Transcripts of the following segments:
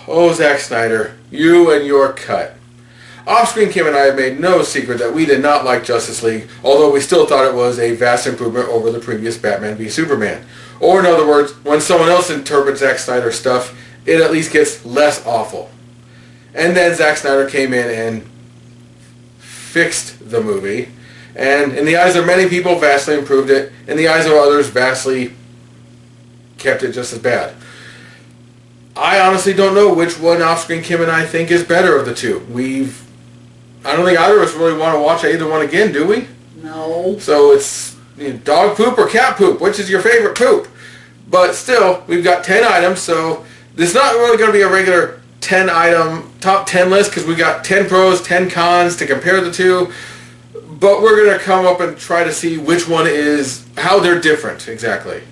Oh, Zack Snyder, you and your cut. Off-screen, Kim and I have made no secret that we did not like Justice League, although we still thought it was a vast improvement over the previous Batman v Superman. Or in other words, when someone else interprets Zack Snyder's stuff, it at least gets less awful. And then Zack Snyder came in and fixed the movie, and in the eyes of many people, vastly improved it. In the eyes of others, vastly kept it just as bad. I honestly don't know which one off-screen Kim and I think is better of the two. I don't think either of us really want to watch either one again, do we? No. So it's dog poop or cat poop. Which is your favorite poop? But still, we've got 10 items, so this is not really going to be a regular 10-item top 10 list because we got 10 pros, 10 cons to compare the two. But we're going to come up and try to see which one is, how they're different, exactly.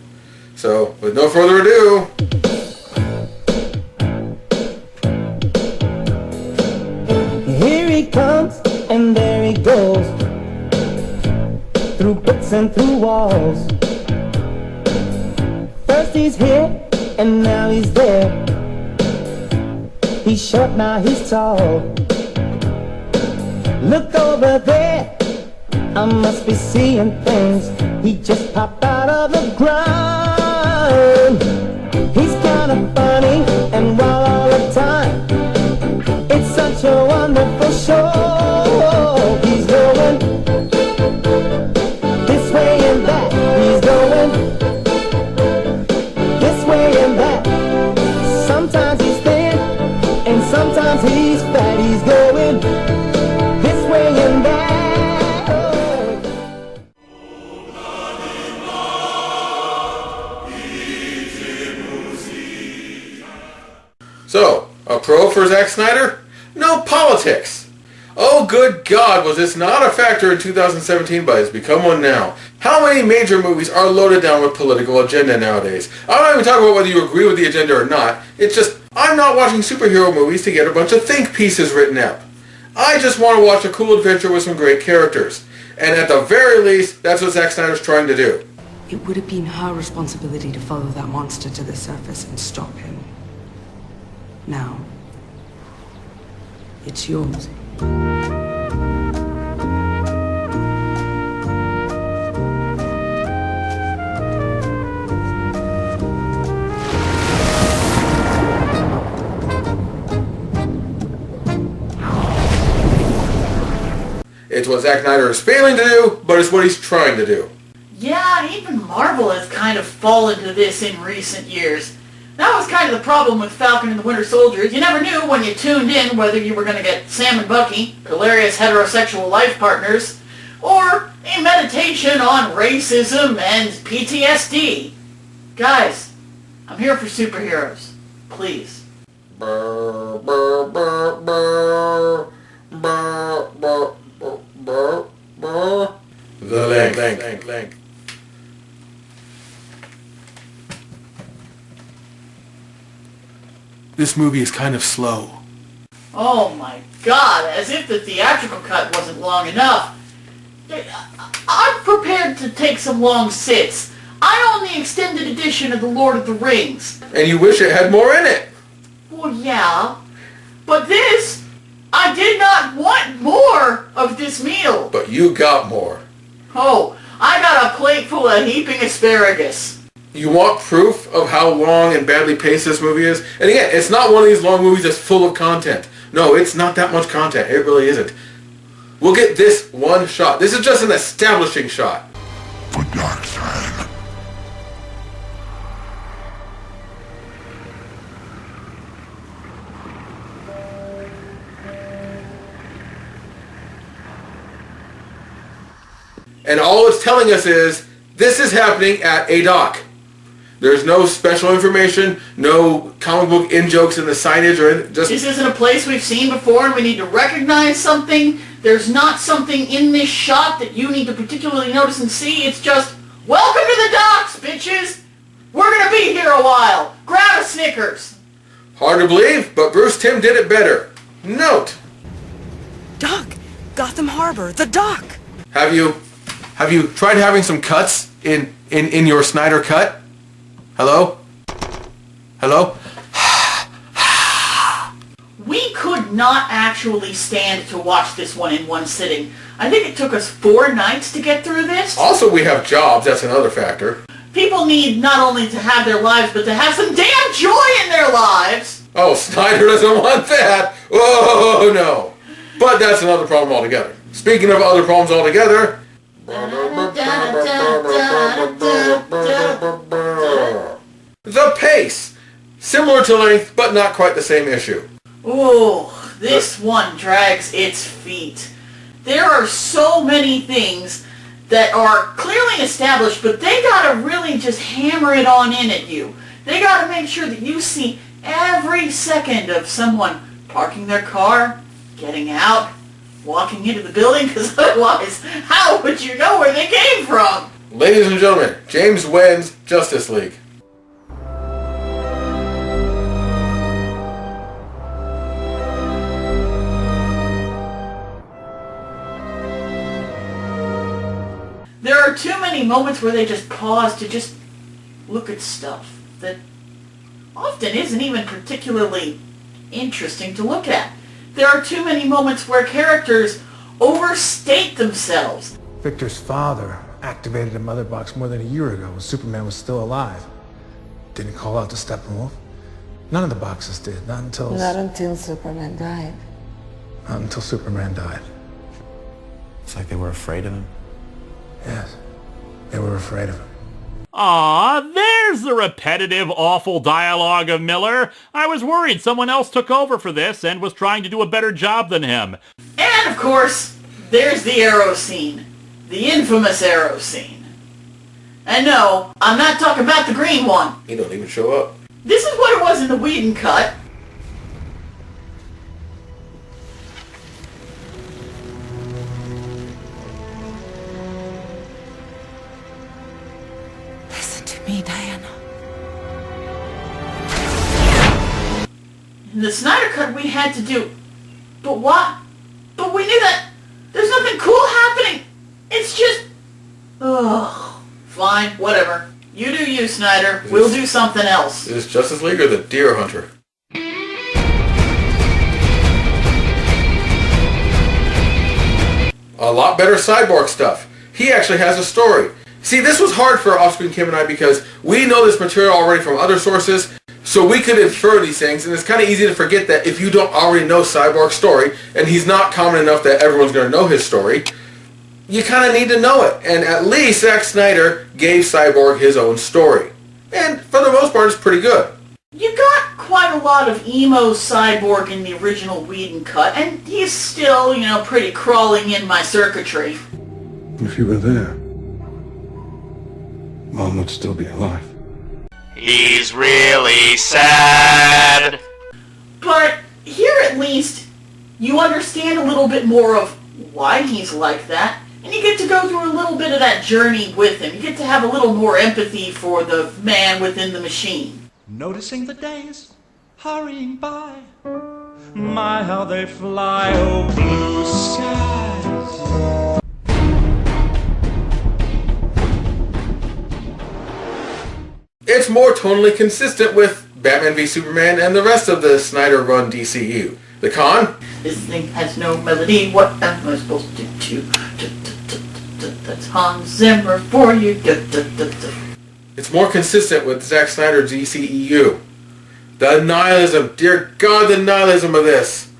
So, with no further ado... Here he comes, and there he goes, through bricks and through walls. First he's here, and now he's there. He's short, now he's tall. Look over there, I must be seeing things. He just popped out of the ground. He's kinda funny, and wild all the time. It's such a wonderful show. He's going this way and that. He's going this way and that. Sometimes he's thin and sometimes he's fat. He's going this way and that. So, a pro for Zack Snyder? No politics. Oh, good God, was this not a factor in 2017, but has become one now. How many major movies are loaded down with political agenda nowadays? I'm not even talking about whether you agree with the agenda or not. It's just, I'm not watching superhero movies to get a bunch of think pieces written up. I just want to watch a cool adventure with some great characters. And at the very least, that's what Zack Snyder's trying to do. It would have been her responsibility to follow that monster to the surface and stop him. Now, it's yours. It's what Zack Snyder is failing to do, but it's what he's trying to do. Yeah, even Marvel has kind of fallen to this in recent years. That was kind of the problem with Falcon and the Winter Soldier. You never knew when you tuned in whether you were going to get Sam and Bucky, hilarious heterosexual life partners, or a meditation on racism and PTSD. Guys, I'm here for superheroes. Please. Brr, brr, brr, brr, brr, brr, brr, brr. The length. This movie is kind of slow. Oh my God, as if the theatrical cut wasn't long enough. I'm prepared to take some long sits. I own the extended edition of The Lord of the Rings. And you wish it had more in it. Well, yeah. But this, I did not want more of this meal. But you got more. Oh, I got a plate full of heaping asparagus. You want proof of how long and badly paced this movie is? And again, it's not one of these long movies that's full of content. No, it's not that much content. It really isn't. We'll get this one shot. This is just an establishing shot. For dark side. And all it's telling us is, this is happening at a dock. There's no special information, no comic book in-jokes in the signage or anything. Just This isn't a place we've seen before and we need to recognize something. There's not something in this shot that you need to particularly notice and see. It's just, welcome to the docks, bitches! We're gonna be here a while. Grab a Snickers. hard to believe, but Bruce Timm did it better. Note. Dock! Gotham Harbor, the dock! Have you tried having some cuts in your Snyder cut? Hello? Hello? We could not actually stand to watch this one in one sitting. I think it took us 4 nights to get through this. Also, we have jobs. That's another factor. People need not only to have their lives, but to have some damn joy in their lives. Oh, Snyder doesn't want that. Oh, no. But that's another problem altogether. Speaking of other problems altogether... The pace. Similar to length, but not quite the same issue. Ooh, this one drags its feet. There are so many things that are clearly established, but they gotta really just hammer it on in at you. They gotta make sure that you see every second of someone parking their car, getting out, walking into the building, because otherwise, how would you know where they came from? Ladies and gentlemen, James Wan's Justice League. There are too many moments where they just pause to just look at stuff that often isn't even particularly interesting to look at. There are too many moments where characters overstate themselves. Victor's father activated a mother box more than a year ago when Superman was still alive. Didn't call out to Steppenwolf. None of the boxes did, not until Superman died. Not until Superman died. It's like they were afraid of him. Yes, they were afraid of him. Aw, there's the repetitive, awful dialogue of Miller. I was worried someone else took over for this and was trying to do a better job than him. And of course, there's the arrow scene. The infamous arrow scene. And no, I'm not talking about the green one. He don't even show up. This is what it was in the Whedon cut. Listen to me, Diana. In the Snyder cut we had to do. But what? But we knew that there's nothing cool happening. It's just... Ugh. Fine, whatever. You do you, Snyder. We'll do something else. Is this Justice League or the Deer Hunter? A lot better Cyborg stuff. He actually has a story. See, this was hard for Offscreen Kim and I because we know this material already from other sources, so we could infer these things, and it's kind of easy to forget that if you don't already know Cyborg's story, and he's not common enough that everyone's going to know his story, you kind of need to know it. And at least Zack Snyder gave Cyborg his own story. And for the most part, it's pretty good. You got quite a lot of emo Cyborg in the original Whedon cut, and he's still, pretty crawling in my circuitry. If you were there, Mom would still be alive. He's really sad. But here at least, you understand a little bit more of why he's like that, and you get to go through a little bit of that journey with him. You get to have a little more empathy for the man within the machine. Noticing the days hurrying by, my how they fly, oh blue skies. It's more tonally consistent with Batman v Superman and the rest of the Snyder-run DCU. The con? This thing has no melody. What am I supposed to do? That's Hans Zimmer for you. It's more consistent with Zack Snyder's DCEU. The nihilism. Dear God, the nihilism of this.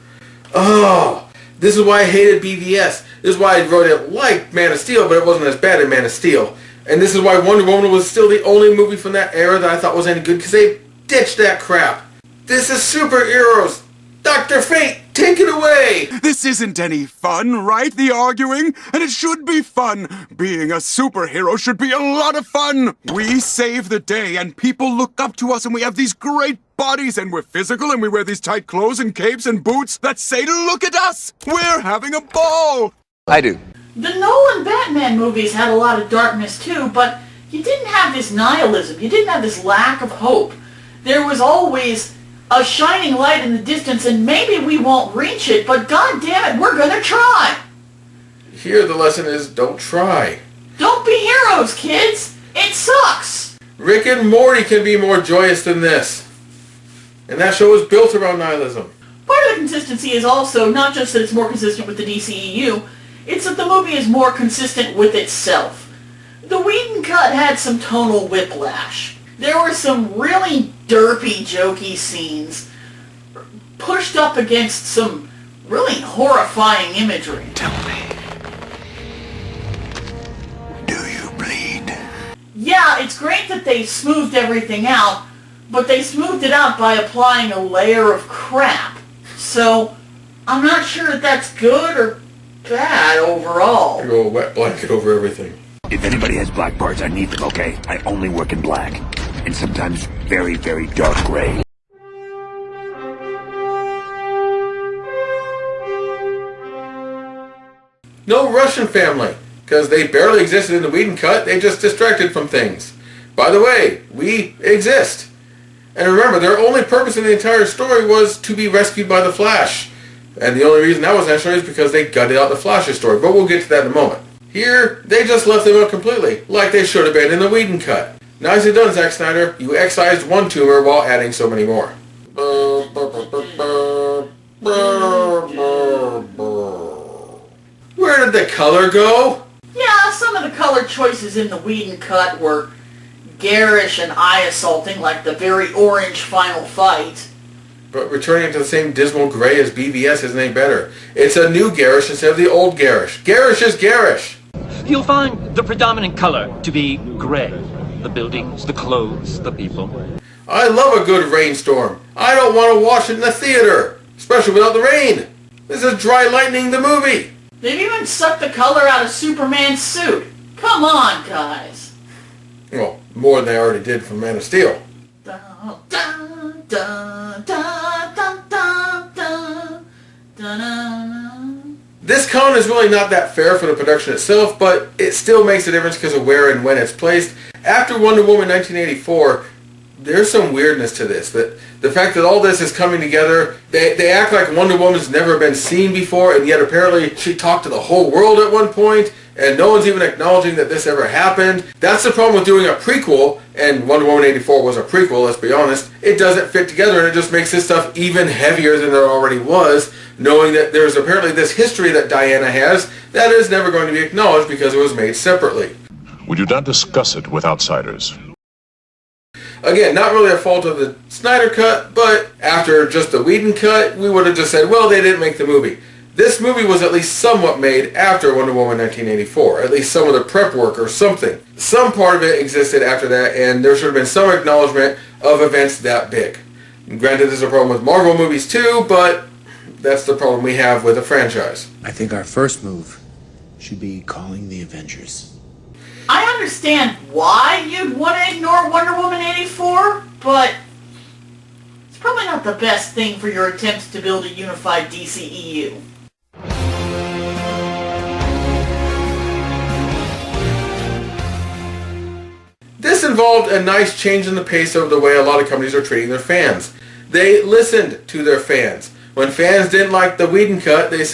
Oh, this is why I hated BVS. This is why I wrote it like Man of Steel, but it wasn't as bad as Man of Steel. And this is why Wonder Woman was still the only movie from that era that I thought was any good, because they ditched that crap. This is superheroes. Dr. Fate, take it away! This isn't any fun, right? The arguing? And it should be fun. Being a superhero should be a lot of fun. We save the day and people look up to us and we have these great bodies and we're physical and we wear these tight clothes and capes and boots that say, look at us! We're having a ball! I do. The Nolan Batman movies had a lot of darkness too, but you didn't have this nihilism. You didn't have this lack of hope. There was always a shining light in the distance, and maybe we won't reach it, but god damn it, we're gonna try! Here the lesson is, don't try. Don't be heroes, kids! It sucks! Rick and Morty can be more joyous than this. And that show was built around nihilism. Part of the consistency is also not just that it's more consistent with the DCEU, it's that the movie is more consistent with itself. The Whedon cut had some tonal whiplash. There were some really derpy, jokey scenes pushed up against some really horrifying imagery. Tell me, do you bleed? Yeah, it's great that they smoothed everything out, but they smoothed it out by applying a layer of crap. So, I'm not sure if that's good or bad overall. Go a wet blanket over everything. If anybody has black parts, I need them, okay? I only work in black. And sometimes very, very dark gray. No Russian family, because they barely existed in the Whedon cut, they just distracted from things. By the way, we exist. And remember, their only purpose in the entire story was to be rescued by the Flash. And the only reason that was necessary is because they gutted out the Flash's story, but we'll get to that in a moment. Here, they just left them out completely, like they should have been in the Whedon cut. Nicely done, Zack Snyder. You excised one tumor while adding so many more. Where did the color go? Yeah, some of the color choices in the Whedon cut were garish and eye-assaulting, like the very orange final fight. But returning to the same dismal gray as BVS isn't any better. It's a new garish instead of the old garish. Garish is garish! You'll find the predominant color to be gray. The buildings, the clothes, the people. I love a good rainstorm. I don't want to watch it in the theater, especially without the rain. This is dry lightning the movie. They've even sucked the color out of Superman's suit. Come on, guys. Well, more than they already did from Man of Steel. This con is really not that fair for the production itself, but it still makes a difference because of where and when it's placed. After Wonder Woman 1984, there's some weirdness to this. That the fact that all this is coming together, they act like Wonder Woman's never been seen before, and yet apparently she talked to the whole world at one point, and no one's even acknowledging that this ever happened. That's the problem with doing a prequel, and Wonder Woman 84 was a prequel, let's be honest. It doesn't fit together, and it just makes this stuff even heavier than it already was, knowing that there's apparently this history that Diana has that is never going to be acknowledged because it was made separately. Would you not discuss it with outsiders? Again, not really a fault of the Snyder cut, but after just the Whedon cut, we would have just said, well, they didn't make the movie. This movie was at least somewhat made after Wonder Woman 1984, at least some of the prep work or something. Some part of it existed after that, and there should have been some acknowledgement of events that big. And granted, there's a problem with Marvel movies too, but that's the problem we have with a franchise. I think our first move should be calling the Avengers. I understand why you'd want to ignore Wonder Woman 84, but it's probably not the best thing for your attempts to build a unified DCEU. This involved a nice change in the pace of the way a lot of companies are treating their fans. They listened to their fans. When fans didn't like the Whedon cut, they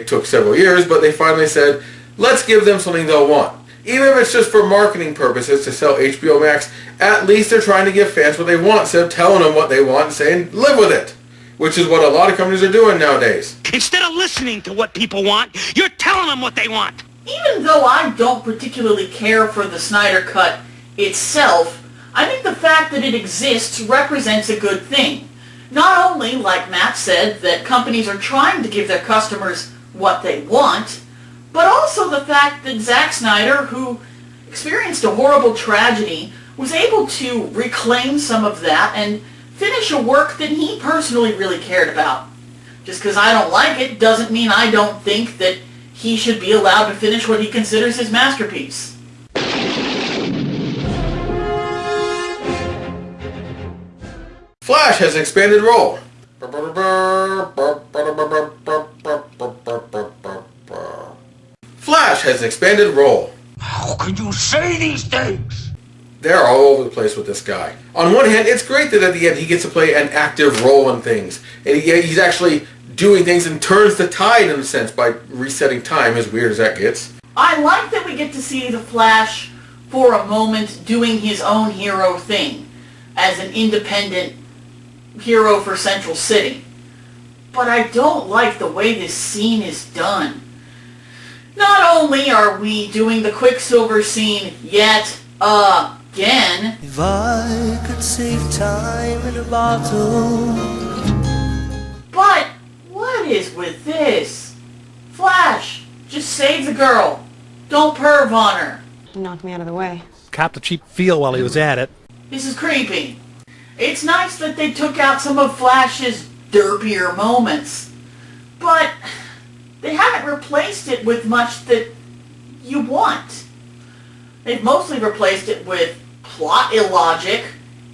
took several years, but they finally said, let's give them something they'll want. Even if it's just for marketing purposes to sell HBO Max, at least they're trying to give fans what they want instead of telling them what they want and saying, live with it. Which is what a lot of companies are doing nowadays. Instead of listening to what people want, you're telling them what they want. Even though I don't particularly care for the Snyder cut itself, I think the fact that it exists represents a good thing. Not only, like Matt said, that companies are trying to give their customers what they want, but also the fact that Zack Snyder, who experienced a horrible tragedy, was able to reclaim some of that and finish a work that he personally really cared about. Just because I don't like it doesn't mean I don't think that he should be allowed to finish what he considers his masterpiece. Flash has an expanded role. Flash has an expanded role. How can you say these things? They're all over the place with this guy. On one hand, it's great that at the end he gets to play an active role in things. And he's actually doing things and turns the tide in a sense by resetting time, as weird as that gets. I like that we get to see the Flash for a moment doing his own hero thing as an independent hero for Central City. but I don't like the way this scene is done. Not only are we doing the Quicksilver scene yet again, If I could save time in a bottle. but what is with this? Flash, just save the girl. Don't perv on her. Knocked me out of the way. Copped a cheap feel while he was at it. This is creepy. It's nice that they took out some of Flash's derpier moments, but they haven't replaced it with much that you want. They've mostly replaced it with plot illogic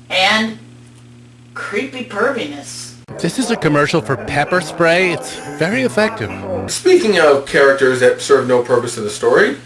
and creepy perviness. This is a commercial for pepper spray. It's very effective. Speaking of characters that serve no purpose in the story,